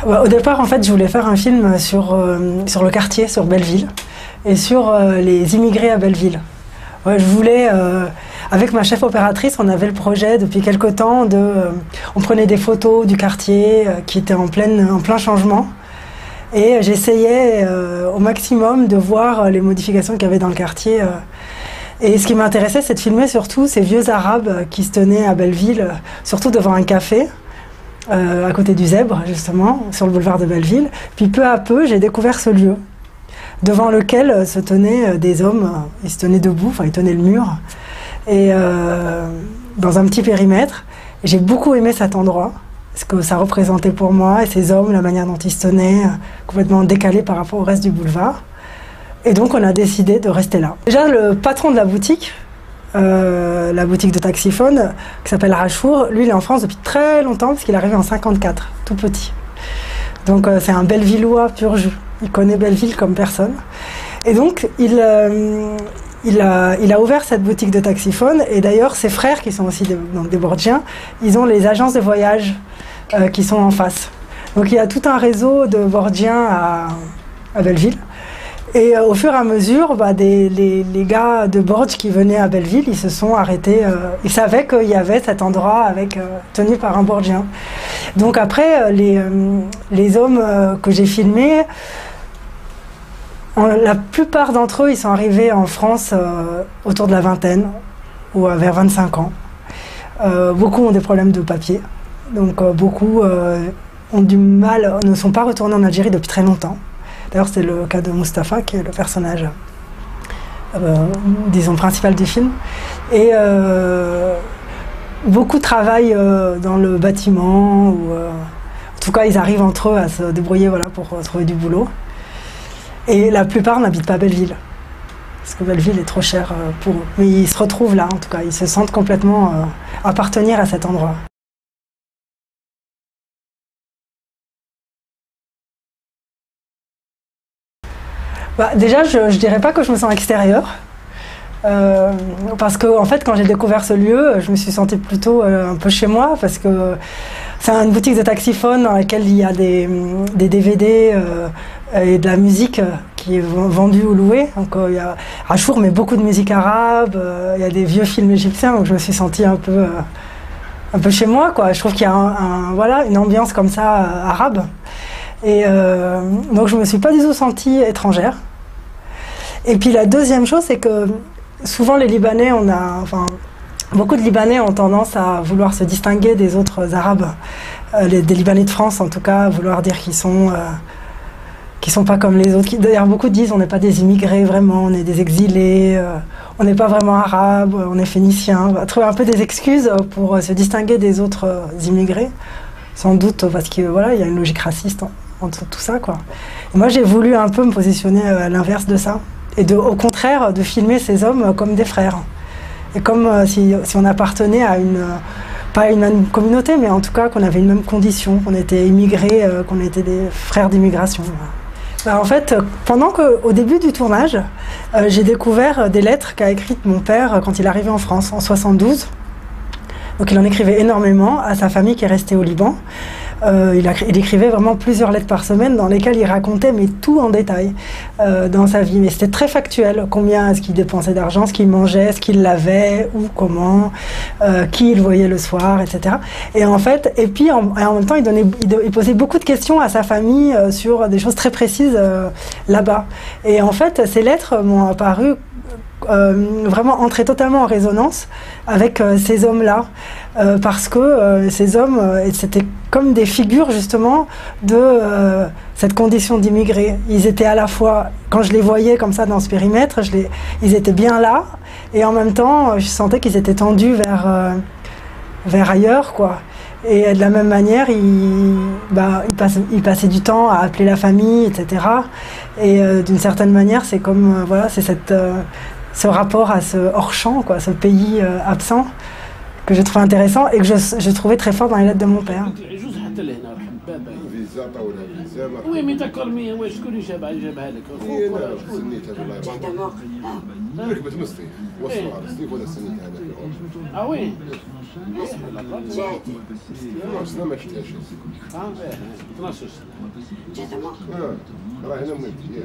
Au départ, en fait, je voulais faire un film sur le quartier, sur Belleville, et sur les immigrés à Belleville. Ouais, je voulais, avec ma chef opératrice, on avait le projet depuis quelque temps on prenait des photos du quartier qui était en plein changement, et j'essayais au maximum de voir les modifications qu'il y avait dans le quartier. Et ce qui m'intéressait, c'est de filmer surtout ces vieux Arabes qui se tenaient à Belleville, surtout devant un café. À côté du Zèbre, justement, sur le boulevard de Belleville. Puis peu à peu, j'ai découvert ce lieu, devant lequel se tenaient des hommes. Ils se tenaient debout, enfin ils tenaient le mur, et dans un petit périmètre. J'ai beaucoup aimé cet endroit, ce que ça représentait pour moi, et ces hommes, la manière dont ils se tenaient, complètement décalés par rapport au reste du boulevard. Et donc on a décidé de rester là. Déjà, le patron de la boutique de Taxiphone, qui s'appelle Rachour, lui il est en France depuis très longtemps parce qu'il est arrivé en 54, tout petit. Donc c'est un Bellevillois pur jus, il connaît Belleville comme personne. Et donc il a ouvert cette boutique de Taxiphone, et d'ailleurs ses frères qui sont aussi des Bordiens, ils ont les agences de voyage qui sont en face. Donc il y a tout un réseau de Bordiens à Belleville. Et au fur et à mesure, les gars de Bordeaux qui venaient à Belleville, ils se sont arrêtés. Ils savaient qu'il y avait cet endroit tenu par un Borgien. Donc après, les hommes que j'ai filmés, la plupart d'entre eux, ils sont arrivés en France autour de la vingtaine, ou vers 25 ans. Beaucoup ont des problèmes de papier. Donc beaucoup ont du mal, ne sont pas retournés en Algérie depuis très longtemps. D'ailleurs, c'est le cas de Mustapha, qui est le personnage, disons, principal du film. Et beaucoup travaillent dans le bâtiment, ou en tout cas, ils arrivent entre eux à se débrouiller, voilà, pour trouver du boulot. Et la plupart n'habitent pas Belleville, parce que Belleville est trop cher pour eux. Mais ils se retrouvent là, en tout cas, ils se sentent complètement appartenir à cet endroit. Déjà, je dirais pas que je me sens extérieure, parce que en fait, quand j'ai découvert ce lieu, je me suis sentie plutôt un peu chez moi, parce que c'est une boutique de Taxiphone dans laquelle il y a des DVD et de la musique qui est vendue ou louée. Donc il y a Rachour, mais beaucoup de musique arabe, il y a des vieux films égyptiens, donc je me suis sentie un peu chez moi, quoi. Je trouve qu'il y a voilà, une ambiance comme ça arabe. Et donc je me suis pas du tout sentie étrangère. Et puis la deuxième chose, c'est que souvent les Libanais, beaucoup de Libanais ont tendance à vouloir se distinguer des autres Arabes, des Libanais de France en tout cas, à vouloir dire qu'ils sont pas comme les autres. D'ailleurs beaucoup disent on n'est pas des immigrés vraiment, on est des exilés, on n'est pas vraiment arabes, on est phéniciens. On va trouver un peu des excuses pour se distinguer des autres immigrés, sans doute parce que voilà, il y a une logique raciste entre tout ça, quoi. Et moi j'ai voulu un peu me positionner à l'inverse de ça, et au contraire de filmer ces hommes comme des frères, et comme si on appartenait à pas à une même communauté, mais en tout cas qu'on avait une même condition, qu'on était immigrés, qu'on était des frères d'immigration. En fait, au début du tournage, j'ai découvert des lettres qu'a écrites mon père quand il est arrivé en France en 72. Donc il en écrivait énormément à sa famille qui est restée au Liban. Il écrivait vraiment plusieurs lettres par semaine dans lesquelles il racontait mais tout en détail dans sa vie. Mais c'était très factuel. Combien est-ce qu'il dépensait d'argent, ce qu'il mangeait, ce qu'il lavait, où, comment, qui il voyait le soir, etc. Et en fait, en même temps, il posait beaucoup de questions à sa famille sur des choses très précises là-bas. Et en fait, ces lettres m'ont apparu vraiment entrer totalement en résonance avec ces hommes-là, parce que ces hommes, c'était comme des figures justement de cette condition d'immigrés. Ils étaient à la fois, quand je les voyais comme ça dans ce périmètre, ils étaient bien là, et en même temps, je sentais qu'ils étaient tendus vers ailleurs, quoi. Et de la même manière, ils passaient du temps à appeler la famille, etc. Et d'une certaine manière, c'est comme, voilà, c'est ce rapport à ce hors-champ, quoi, ce pays absent, que je trouvais intéressant et que je trouvais très fort dans les lettres de mon père. حتى لهنا رحم بابا. فيزا طولها فيزا. وي مي داكور مي واش شكون اللي جابها لك؟ خوك ولا شكون؟ سنيتها والله ركبت مصطيف وصلوا على مصطيف ولا سنيتها انا في الأوضة. اه وي. سنة ما شفتهاش. 12 سنة. راه هنا مولدي.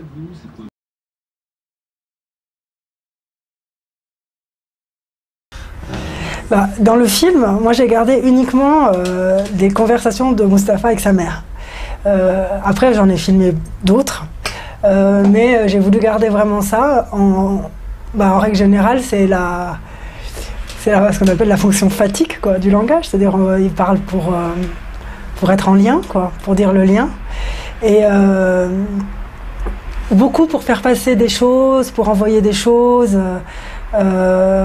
Bah, dans le film, moi j'ai gardé uniquement des conversations de Mustapha avec sa mère. Après j'en ai filmé d'autres, mais j'ai voulu garder vraiment ça. En règle générale, c'est ce qu'on appelle la fonction phatique quoi, du langage, c'est-à-dire il parle pour être en lien, quoi, pour dire le lien. Et beaucoup pour faire passer des choses, pour envoyer des choses.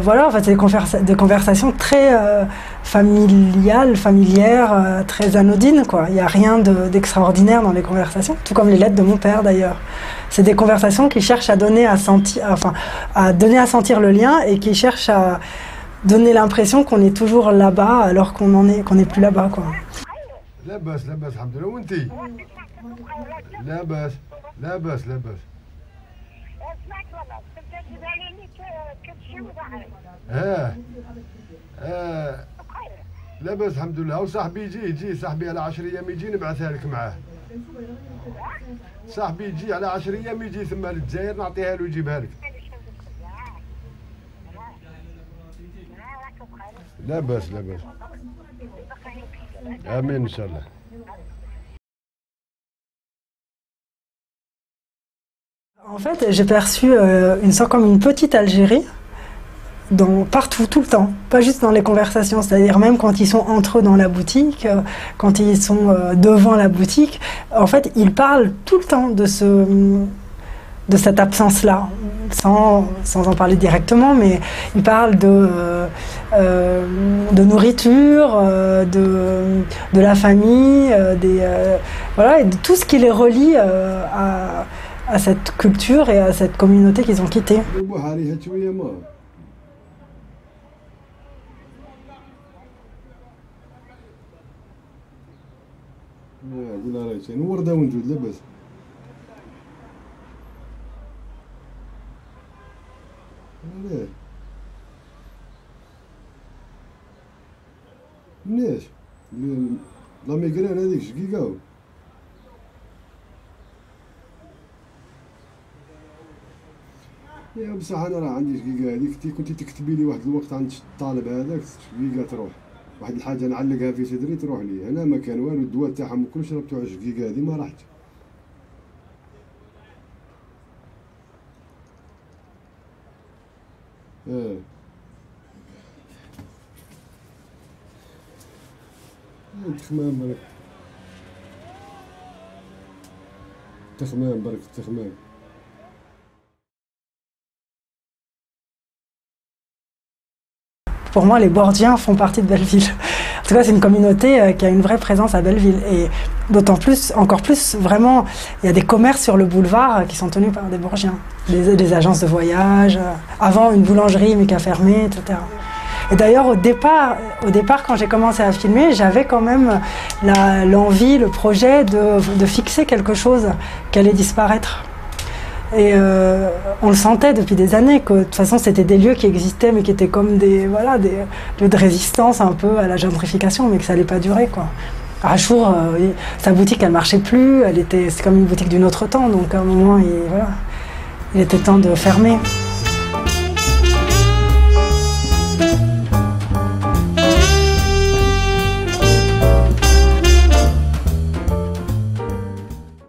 Voilà, en fait, c'est des conversations très familières, très anodines, quoi. Il n'y a rien d'extraordinaire dans les conversations, tout comme les lettres de mon père d'ailleurs. C'est des conversations qui cherchent à donner à sentir le lien et qui cherchent à donner l'impression qu'on est toujours là-bas alors qu'on n'est plus là-bas, quoi. لاباس لاباس الحمد لله وانتي لاباس لاباس لاباس لاباس الحمد لله وصاحبي يجي صاحبي على 10 ايام يجي نبعثها لك معاه صاحبي يجي على 10 ايام يجي ثم للجزائر نعطيها له يجيبها لك لاباس لاباس امين ان شاء الله. En fait, j'ai perçu une sorte comme une petite Algérie, partout, tout le temps, pas juste dans les conversations, c'est-à-dire même quand ils sont entre eux dans la boutique, quand ils sont devant la boutique, en fait, ils parlent tout le temps de cette absence-là, sans en parler directement, mais ils parlent de nourriture, de la famille, voilà, et de tout ce qui les relie à cette culture et à cette communauté qu'ils ont quittée. مناش لا ميغران هذيك شقيقة يا بصح انا راه عندي شقيقة هذيك كنتي تكتبي لي واحد الوقت عند الطالب هذاك شقيقة تروح واحد الحاجة نعلقها في صدري تروح لي هنا ما كان والو الدواء تاعهم وكل شربتو على الشقيقة هذه ما راحت تخمام برك تخمام برك تخمام. Pour moi, les Bordiens font partie de Belleville. En tout cas, c'est une communauté qui a une vraie présence à Belleville. Et d'autant plus, encore plus, vraiment, il y a des commerces sur le boulevard qui sont tenus par des Bordiens. Des agences de voyage, avant une boulangerie mais qui a fermé, etc. Et d'ailleurs, au départ, quand j'ai commencé à filmer, j'avais quand même l'envie, le projet de fixer quelque chose qui allait disparaître. Et on le sentait depuis des années que de toute façon c'était des lieux qui existaient mais qui étaient comme des lieux de résistance un peu à la gentrification mais que ça allait pas durer quoi. Achour, sa boutique elle marchait plus, c'est comme une boutique d'une autre temps donc à un moment il était temps de fermer.